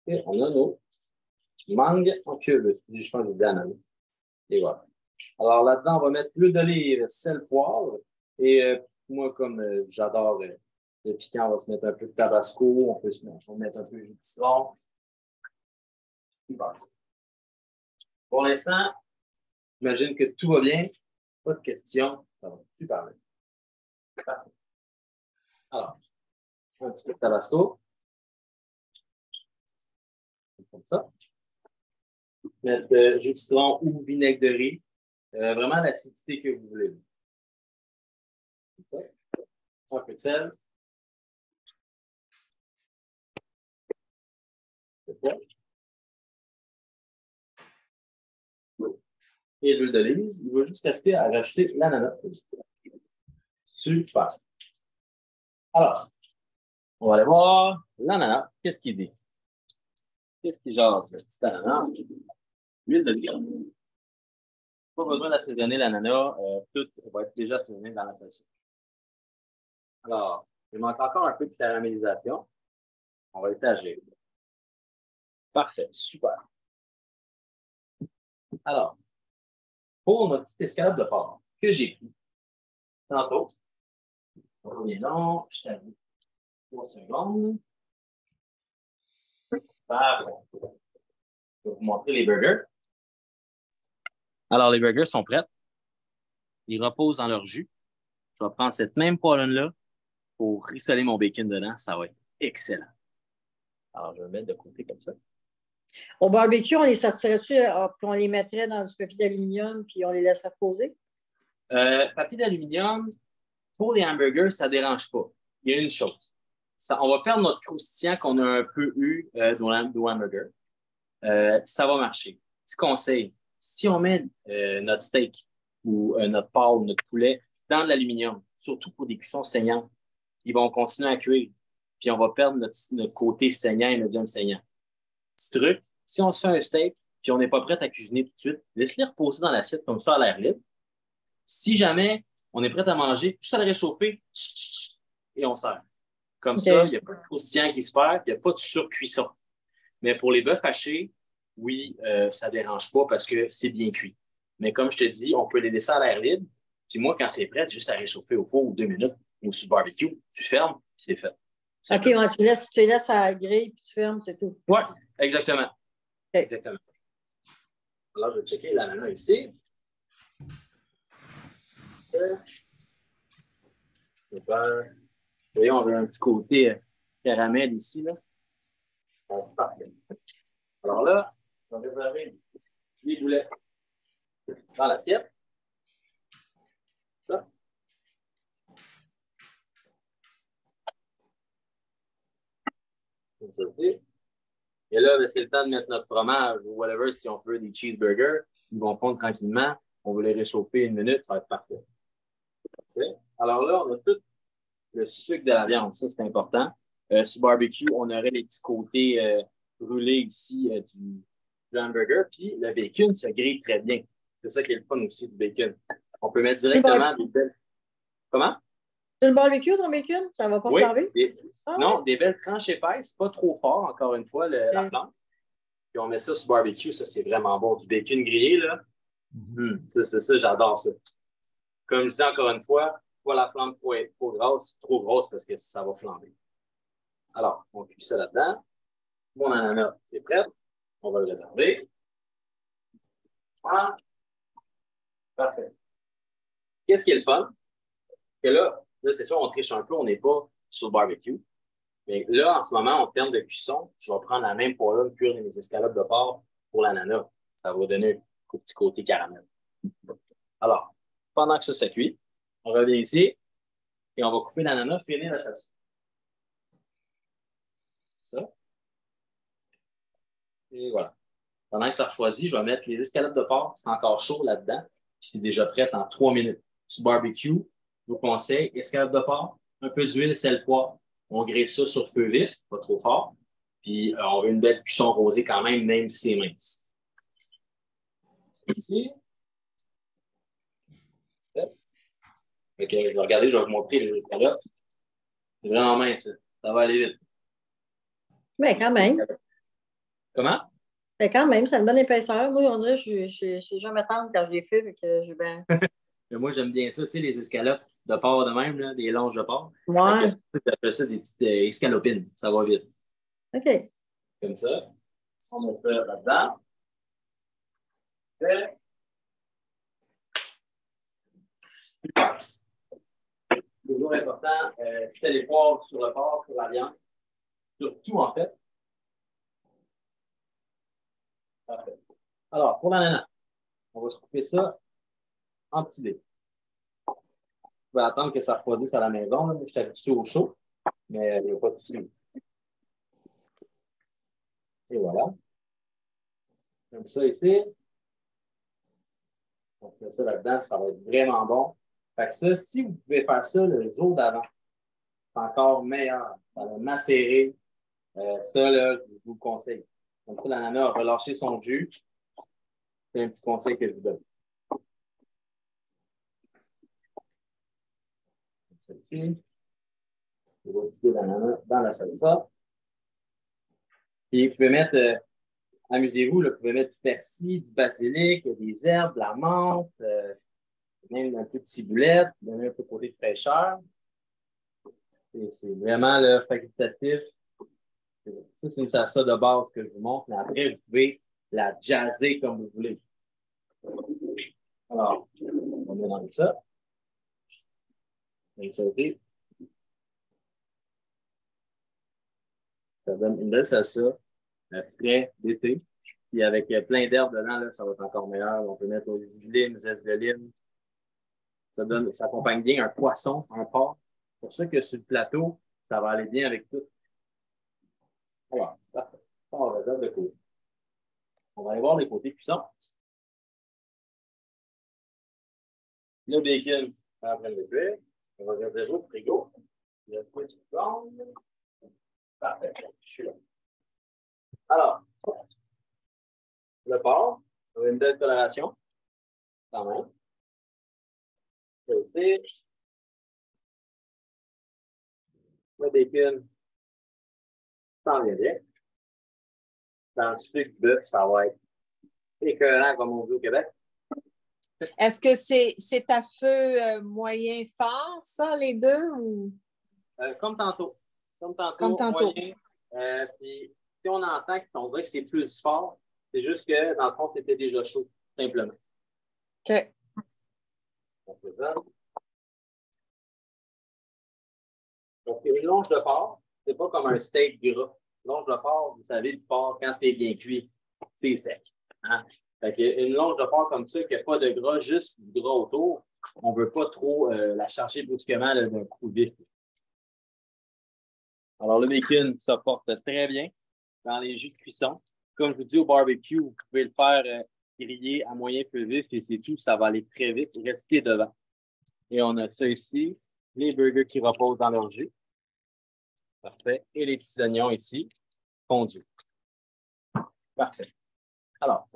Et on a nos mangues en cube. Je pense que j'ai dit ananas. Et voilà. Alors là-dedans, on va mettre l'huile d'olive, sel, poivre. Et moi, comme j'adore le piquant, on va se mettre un peu de tabasco. On peut mettre un peu de jus de citron. Super. Pour l'instant, j'imagine que tout va bien. Pas de questions. Ça va super bien. Parfait. Alors, un petit peu de tabasco. Comme ça. Mettre jus de citron ou vinaigre de riz. Vraiment l'acidité que vous voulez. Un peu de sel. Et l'huile d'olive, il va juste rester à rajouter l'ananas. Super. Alors, on va aller voir l'ananas. Qu'est-ce qu'il dit? Qu'est-ce qu'il genre ce petit ananas? L'huile d'olive. Pas besoin d'assaisonner l'ananas. Tout va être déjà assaisonné dans la salsa. Alors, il manque encore un peu de caramélisation. On va étager. Parfait, super. Alors, pour notre petite escalope de porc que j'ai pris tantôt, revenons, je t'avoue, 3 secondes. Parfait. Je vais vous montrer les burgers. Alors, les burgers sont prêts. Ils reposent dans leur jus. Je vais prendre cette même poêlonne-là pour rissoler mon bacon dedans. Ça va être excellent. Alors, je vais le mettre de côté comme ça. Au barbecue, on les sortirait-tu, puis on les mettrait dans du papier d'aluminium, puis on les laisserait reposer? Papier d'aluminium, pour les hamburgers, ça ne dérange pas. Il y a une chose. On va perdre notre croustillant qu'on a un peu eu dans hamburger. Ça va marcher. Petit conseil, si on met notre steak ou notre porc ou notre poulet dans de l'aluminium, surtout pour des cuissons saignantes, ils vont continuer à cuire. Puis on va perdre notre côté saignant et médium saignant. Petit truc, si on se fait un steak puis on n'est pas prêt à cuisiner tout de suite, laisse-les reposer dans l'assiette comme ça à l'air libre. Si jamais on est prêt à manger, juste à le réchauffer et on sert. Comme ça, il n'y a pas de croustillant qui se perd, il n'y a pas de surcuisson. Mais pour les bœufs hachés, oui, ça ne dérange pas parce que c'est bien cuit. Mais comme je te dis, on peut les laisser à l'air libre. Puis moi, quand c'est prêt, juste à réchauffer au four ou 2 minutes ou sur le barbecue, tu fermes, puis c'est fait. OK, ouais, tu les laisses à la grille, puis tu fermes, c'est tout. Oui, exactement. Okay. Exactement. Alors, je vais checker l'ananas ici. Super. Vous voyez, on a un petit côté caramel ici. Là. Parfait. Alors là, on va préparer les boulets dans l'assiette. Ça. Comme ça aussi. Et là, ben, c'est le temps de mettre notre fromage ou whatever, si on veut des cheeseburgers. Ils vont fondre tranquillement. On va les réchauffer 1 minute, ça va être parfait. Okay. Alors là, on a tout le sucre de la viande. Ça, c'est important. Sur barbecue, on aurait les petits côtés brûlés ici du hamburger. Puis le bacon se grille très bien. C'est ça qui est le fun aussi du bacon. On peut mettre directement des belles... Comment? C'est le barbecue, ton bacon? Ça ne va pas flamber? Non, des belles tranches épaisses, pas trop fort, encore une fois, la planche. Puis on met ça sur barbecue, ça c'est vraiment bon. Du bacon grillé, là, C'est ça, j'adore ça. Comme je dis encore une fois, pas la flamme trop grosse parce que ça va flamber. Alors, on cuit ça là-dedans. Mon ananas, c'est prêt. On va le réserver. Voilà. Parfait. Qu'est-ce qui est le fun? Que là c'est sûr, on triche un peu, on n'est pas sur le barbecue. Mais là, en ce moment, en termes de cuisson, je vais prendre la même poêle, cuire mes escalopes de porc pour l'ananas. Ça va donner un petit côté caramel. Alors, pendant que ça cuit, on revient ici et on va couper l'ananas, finir la salsa. Ça. Et voilà. Pendant que ça refroidit, je vais mettre les escalopes de porc, c'est encore chaud là-dedans, puis c'est déjà prêt en 3 minutes. Sur barbecue, je vous conseille, escalopes de porc, un peu d'huile, sel, poivre. On graisse ça sur feu vif, pas trop fort. Puis on veut une belle cuisson rosée quand même si c'est mince. Ici. Ok, je vais regarder, je vais vous montrer les escalopes. C'est vraiment mince, ça va aller vite. Mais quand même. Comment? Mais quand même, ça a une bonne épaisseur. Moi, on dirait que je sais jamais tendre quand je les fais. Ben... Moi, j'aime bien ça, tu sais, les escalopes de porc de même, là, des longes de porc. Ouais. J'appelle ça des petites escalopines. Ça va vite. OK. Comme ça. On met ça là-dedans. Et... Toujours important, cuiter les poivres sur le porc, sur la viande. Sur tout, en fait. Parfait. Alors, pour l'ananas, on va se couper ça en petits dés. Je vais attendre que ça refroidisse à la maison. Là. Je suis habitué au chaud, mais il n'y a pas de souci. Et voilà. Comme ça ici. On fait ça là-dedans, ça va être vraiment bon. Fait que ça, si vous pouvez faire ça le jour d'avant, c'est encore meilleur. Ça va macérer. Ça, là, je vous le conseille. Comme ça, l'ananas a relâché son jus. C'est un petit conseil que je vous donne. Comme ça ici. Je vais utiliser l'ananas dans la salsa. Puis, vous pouvez mettre, amusez-vous, là, vous pouvez mettre du persil, du basilic, des herbes, de la menthe, même un peu de ciboulette, donner un peu de côté de fraîcheur. C'est vraiment le facultatif. Ça, c'est une salsa de base que je vous montre, mais après, vous pouvez la jazzer comme vous voulez. Alors, on mélange ça. On sauter. Ça donne une belle salsa, frais d'été. Puis avec plein d'herbes dedans, là, ça va être encore meilleur. On peut mettre du lime, des zestes de lime. Ça accompagne bien un poisson, un porc. C'est pour ça que sur le plateau, ça va aller bien avec tout. Voilà, parfait. On va réserver de côté. On va aller voir les côtés puissants. Le bacon, après le cuire. On va réserver au frigo. Le fruit du blanc. Parfait, je suis là. Alors, le porc, on a une belle coloration, quand même. Le bacon, ça en vient bien. Dans le sucre bœuf, ça va être écœurant, comme on dit au Québec. Est-ce que c'est à feu moyen fort, ça, les deux? Ou... Comme tantôt. Comme tantôt. Moyen. Puis, si on entend qu'on dirait que c'est plus fort, c'est juste que, dans le fond, c'était déjà chaud, simplement. OK. On fait ça. Donc, une longe de porc, c'est pas comme un steak gras. Une longe de porc, vous savez, le porc, quand c'est bien cuit, c'est sec. Hein? Fait qu'une longe de porc comme ça, qui n'a pas de gras, juste du gras autour, on ne veut pas trop la charger brusquement d'un coup vif. Alors, le bacon, ça porte très bien dans les jus de cuisson. Comme je vous dis, au barbecue, vous pouvez le faire griller à moyen feu vif et c'est tout, ça va aller très vite. Restez devant. Et on a ça ici, les burgers qui reposent dans leur jus. Parfait. Et les petits oignons ici, fondus. Parfait. Alors,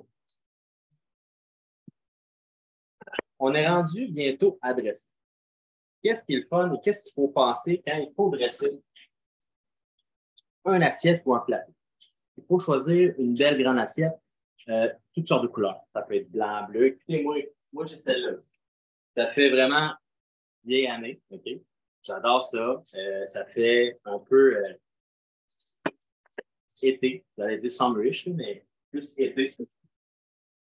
on est rendu bientôt à dresser. Qu'est-ce qui est le fun et qu'est-ce qu'il faut penser quand il faut dresser une assiette ou un plat? Il faut choisir une belle grande assiette. toutes sortes de couleurs. Ça peut être blanc, bleu. Écoutez, moi j'ai celle-là aussi. Ça fait vraiment vieille année. OK? J'adore ça. Ça fait un peu été. J'allais dire summerish, mais plus été.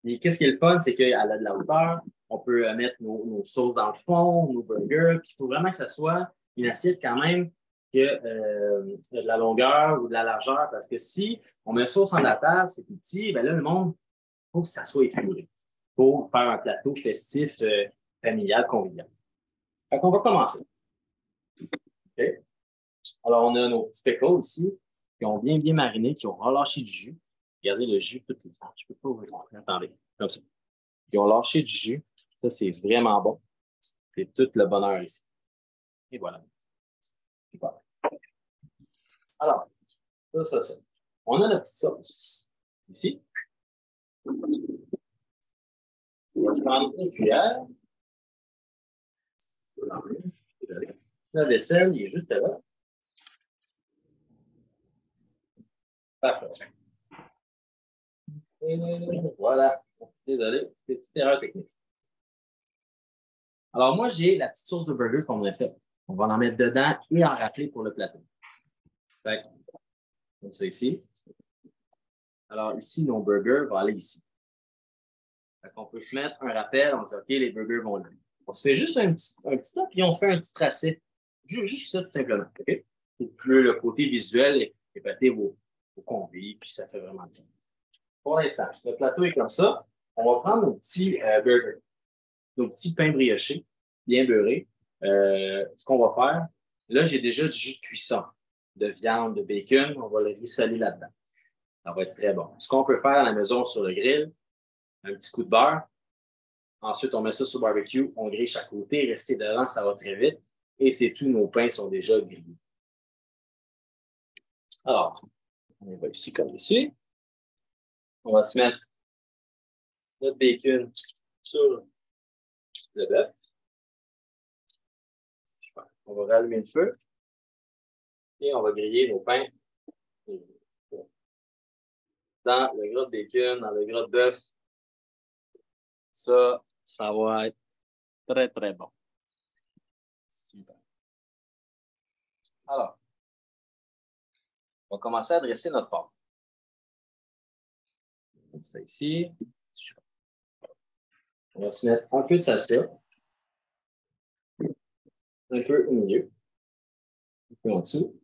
Et qu'est-ce qui est le fun, c'est qu'elle a de la hauteur. On peut mettre nos sauces dans le fond, nos burgers. Puis il faut vraiment que ça soit une assiette quand même que de la longueur ou de la largeur. Parce que si on met sauce en la table, c'est petit, bien là, le monde, il faut que ça soit équilibré. Il faut faire un plateau festif, familial, convivial. Donc, on va commencer. OK? Alors, on a nos petits pickles ici qui ont bien mariné, qui ont relâché du jus. Regardez le jus tout le temps. Je ne peux pas vous le montrer. Attendez, comme ça. Ils ont lâché du jus. Ça, c'est vraiment bon. C'est tout le bonheur ici. Et voilà. Super. Alors, ça. On a notre petite sauce ici. On va prendre une cuillère. La vaisselle, il est juste là. Parfait. Et voilà. Désolé, petite erreur technique. Alors, moi, j'ai la petite sauce de burger qu'on a faite. On va en mettre dedans et en racler pour le plateau. Fait, comme ça ici. Alors, ici, nos burgers vont aller ici. Fait qu'on peut se mettre un rappel, on dit OK, les burgers vont là. On se fait juste un petit temps, puis on fait un petit tracé. Juste ça, tout simplement. OK? C'est plus le côté visuel et épater vos convives, puis ça fait vraiment bien. Pour l'instant, le plateau est comme ça. On va prendre nos petits burgers, nos petits pains briochés, bien beurrés. Ce qu'on va faire, là, j'ai déjà du jus de cuisson, de viande, de bacon. On va le rissoler là-dedans. Ça va être très bon. Ce qu'on peut faire à la maison sur le grill, un petit coup de beurre. Ensuite, on met ça sur le barbecue, on grille chaque côté. Rester devant, ça va très vite. Et c'est tout, nos pains sont déjà grillés. Alors, on va ici comme ici. On va se mettre notre bacon sur le bœuf. On va rallumer le feu. Et on va griller nos pains dans le gras de bacon, dans le gras de bœuf. Ça va être très, très bon. Super. Alors, on va commencer à dresser notre pâte. Comme ça ici. Super. On va se mettre un peu de salsa. Un peu au milieu. Un peu en dessous.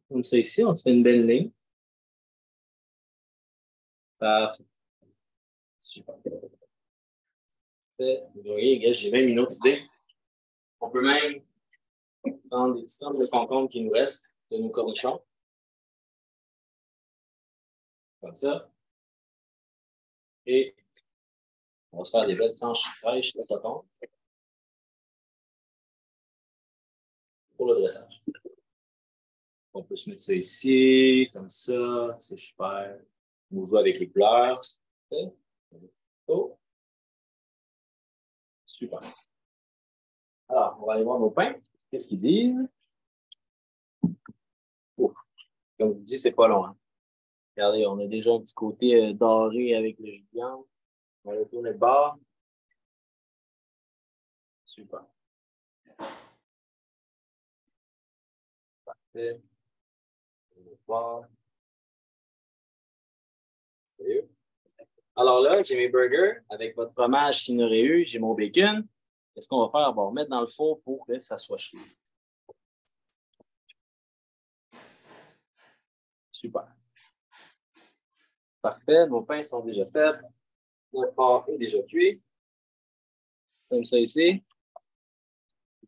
Comme ça ici, on se fait une belle ligne. Parfait. Super. Vous voyez, j'ai même une autre idée. On peut même prendre des petits tranches de concombre qui nous restent de nos cornichons. Comme ça. Et on va se faire des belles tranches fraîches de coton pour le dressage. On peut se mettre ça ici, comme ça, c'est super. On joue avec les couleurs. Oh. Super. Alors, on va aller voir nos pains. Qu'est-ce qu'ils disent? Ouf. Comme je vous dis, c'est pas long. Hein? Regardez, on a déjà un petit côté doré avec le jus de viande. On va le tourner de bord. Super. Parfait. Alors là, j'ai mes burgers avec votre fromage qu'il y aurait eu. J'ai mon bacon. Qu'est-ce qu'on va faire? On va remettre dans le four pour que ça soit chaud. Super. Parfait. Nos pains sont déjà faits. Notre porc est déjà cuit. Comme ça ici.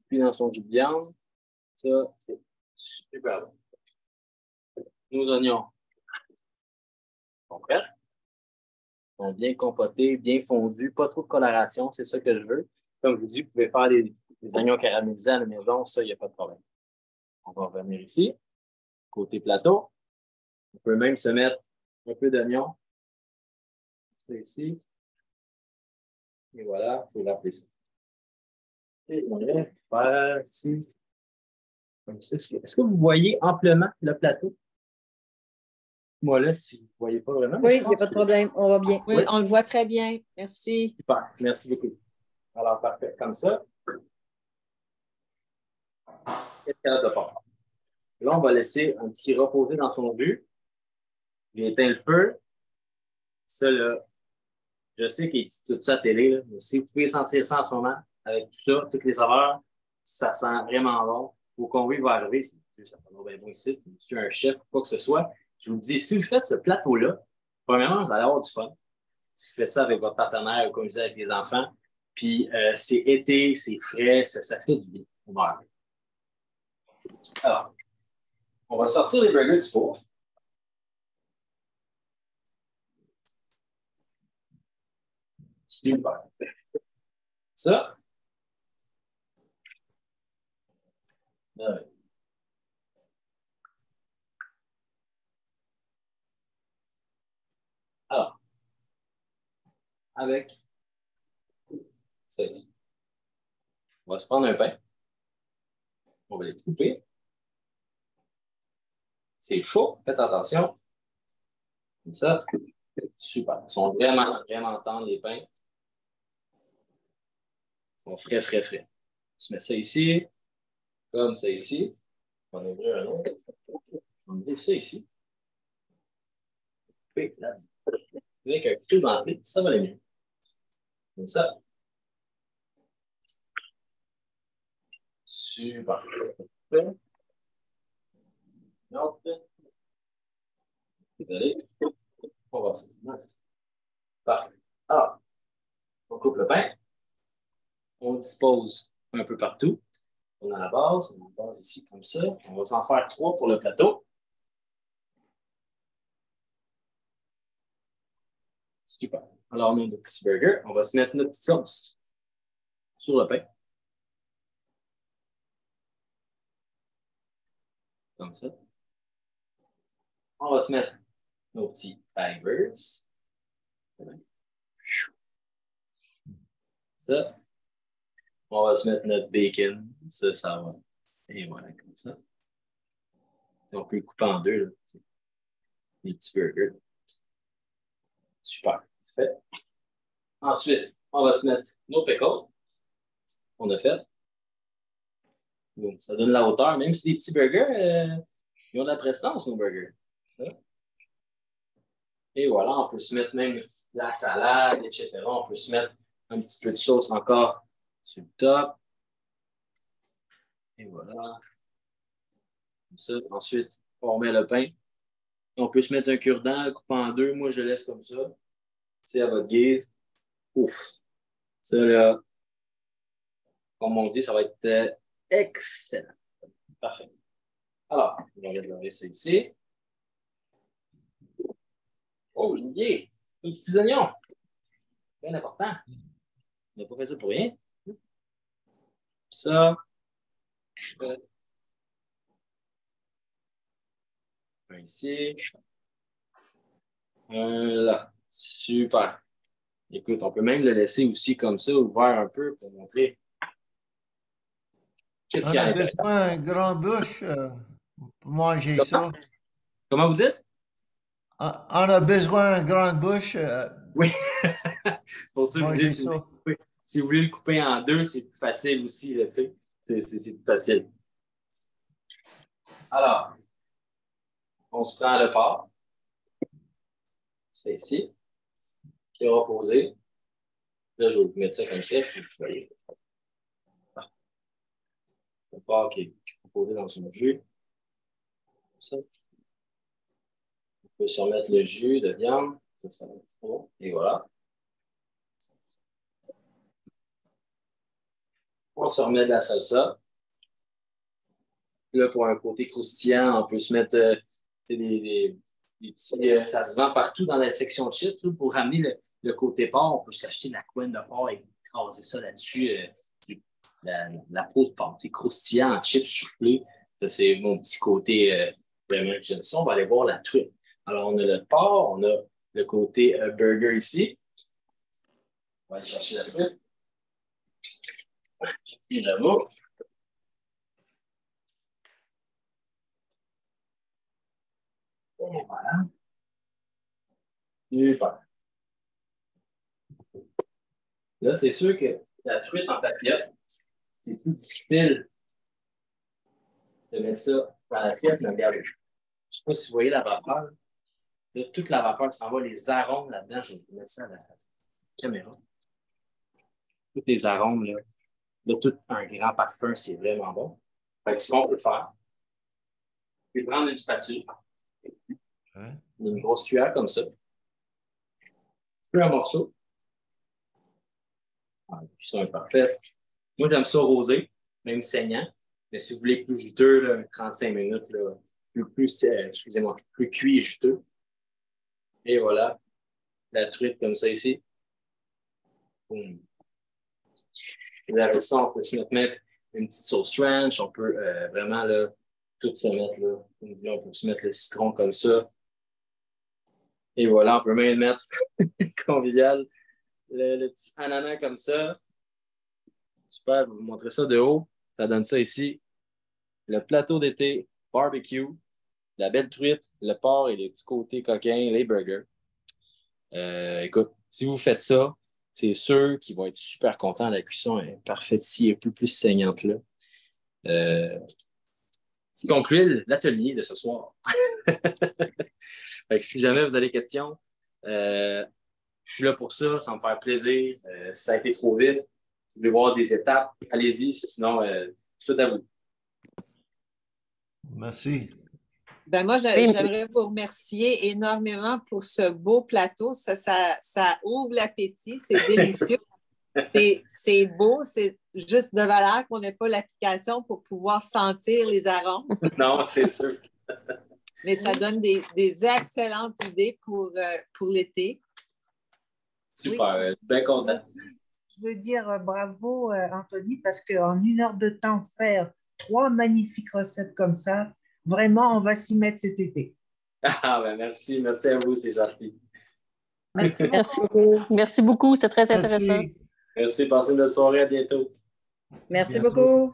Puis dans son jus de viande. Ça, c'est super bon. Nos oignons sont prêts. Ils sont bien compotés, bien fondus, pas trop de coloration, c'est ça que je veux. Comme je vous dis, vous pouvez faire des oignons caramélisés à la maison, ça, il n'y a pas de problème. On va revenir ici, côté plateau. On peut même se mettre un peu d'oignon. C'est ici. Et voilà, il faut l'appeler ça. Et on va faire ici. Comme ça. Est-ce que vous voyez amplement le plateau? Moi, là, si vous ne voyez pas vraiment. Oui, il n'y a pas de problème. On va bien. Oui, on le voit très bien. Merci. Super. Merci beaucoup. Alors, parfait. Comme ça. Escalade de porc. Là, on va laisser un petit reposer dans son jus. J'ai éteint le feu. Ça, là, je sais qu'il est tout ça à la télé, là, mais si vous pouvez sentir ça en ce moment, avec tout ça, toutes les saveurs, ça sent vraiment bon. Vos convives vont arriver, ça va bien bon ici, monsieur un chef ou quoi que ce soit. Je vous dis, si vous faites ce plateau-là, premièrement, vous allez avoir du fun. Si vous faites ça avec votre partenaire, comme je disais, avec les enfants, puis c'est été, c'est frais, ça fait du bien. On va arriver. Alors, on va sortir les burgers du four. Super. Ça. Ouais. Alors, avec ça ici. On va se prendre un pain. On va les couper. C'est chaud, faites attention. Comme ça. Super. Ils sont vraiment, vraiment tendres, les pains. Ils sont frais, frais, frais. On se met ça ici, comme ça ici. On va en ouvrir un autre. On va ouvrir ça ici. Avec un couteau dentelé, ça va aller mieux. Comme ça. Super. Désolé. On va voir ça. Parfait. Alors, on coupe le pain. On le dispose un peu partout. On a la base ici comme ça. On va en faire 3 pour le plateau. Super. Alors, on a notre petit burger. On va se mettre notre petite sauce sur le pain. Comme ça. On va se mettre nos petits fibers. Ça. On va se mettre notre bacon. Ça va. Et voilà, comme ça. Et on peut le couper en deux, là. Les petits burgers. Super. Fait. Ensuite, on va se mettre nos pickles. On a fait. Bon, ça donne la hauteur. Même si des petits burgers, ils ont de la prestance, nos burgers. Ça. Et voilà, on peut se mettre même la salade, etc. On peut se mettre un petit peu de sauce encore sur le top. Et voilà. Comme ça. Ensuite, on remet le pain. On peut se mettre un cure-dent, couper en deux. Moi, je le laisse comme ça. C'est à votre guise. Ouf. Ça, là, comme on dit, ça va être excellent. Parfait. Alors, on va regarder ça ici. Oh, j'ai oublié. Les petits oignons. Bien important. On n'a pas fait ça pour rien. Ça. Un ici. Un là. Super. Écoute, on peut même le laisser aussi comme ça, ouvert un peu pour montrer qu'est-ce On qu'il y a à a l'intérieur. besoin d'une grande bouche pour manger ça. Comment vous dites? On a besoin d'une grande bouche Oui. Pour ça, pour je vous dis, manger si vous, ça. si vous voulez le couper en deux, c'est plus facile aussi, là, tu sais. C'est plus facile. Alors, on se prend le porc. C'est ici. Qui est reposé. Là, je vais vous mettre ça comme ça. Puis vous voyez. Le porc qui est reposé dans son jus. Comme ça. On peut se remettre le jus de viande. Ça va être bon. Et voilà. On se remet de la salsa. Là, pour un côté croustillant, on peut se mettre des petits. Ça se vend partout dans la section chips. Là, pour ramener le côté porc, on peut s'acheter de la couenne de porc et écraser ça là-dessus. La peau de porc, croustillant en chips soufflés. Ça, c'est mon petit côté vraiment que j'aime ça. On va aller voir la truite. Alors, on a le porc, on a le côté burger ici. On va aller chercher la truite. Et là-bas. Et voilà. Super. Là, c'est sûr que la truite en papillote, c'est plus difficile de mettre ça dans la fiette, mais regardez. Je ne sais pas si vous voyez la vapeur. Là, toute la vapeur s'en va, les arômes là-dedans, je vais vous mettre ça à la caméra. Tous les arômes, là, tout un grand parfum, c'est vraiment bon. Fait que ce qu'on peut faire, je vais prendre une spatule, une grosse cuillère comme ça, un morceau. Ah, puis ça, parfait. Moi, j'aime ça rosé, même saignant. Mais si vous voulez plus juteux, là, 35 minutes, là, excusez-moi, plus cuit et juteux. Et voilà, la truite comme ça ici. Boum. Et avec ça, on peut se mettre une petite sauce ranch. On peut vraiment là, tout se mettre là. Là. On peut se mettre le citron comme ça. Et voilà, on peut même mettre convivial, le petit ananas comme ça. Super, je vais vous montrer ça de haut. Ça donne ça ici. Le plateau d'été, barbecue, la belle truite, le porc et les petits côtés coquins, les burgers. Écoute, si vous faites ça, c'est sûr qu'ils vont être super contents. La cuisson est parfaite ici, un peu plus saignante là. C'est conclut l'atelier de ce soir. Fait que si jamais vous avez des questions, je suis là pour ça, ça me fait plaisir. Si ça a été trop vite, si vous voulez voir des étapes, allez-y, sinon, je suis tout à vous. Merci. Ben moi, j'aimerais vous remercier énormément pour ce beau plateau. Ça ouvre l'appétit, c'est délicieux. C'est beau, c'est juste de valeur qu'on n'ait pas l'application pour pouvoir sentir les arômes. Non, c'est sûr. Mais ça donne des excellentes idées pour l'été. Super, oui. Bien content. Je veux dire bravo, Anthony, parce qu'en 1 heure de temps, faire 3 magnifiques recettes comme ça, vraiment, on va s'y mettre cet été. Ah, ben merci à vous, c'est gentil. Merci beaucoup. Merci beaucoup, c'est très intéressant. Merci. Merci, passez une bonne soirée, à bientôt. Merci Bientôt. beaucoup.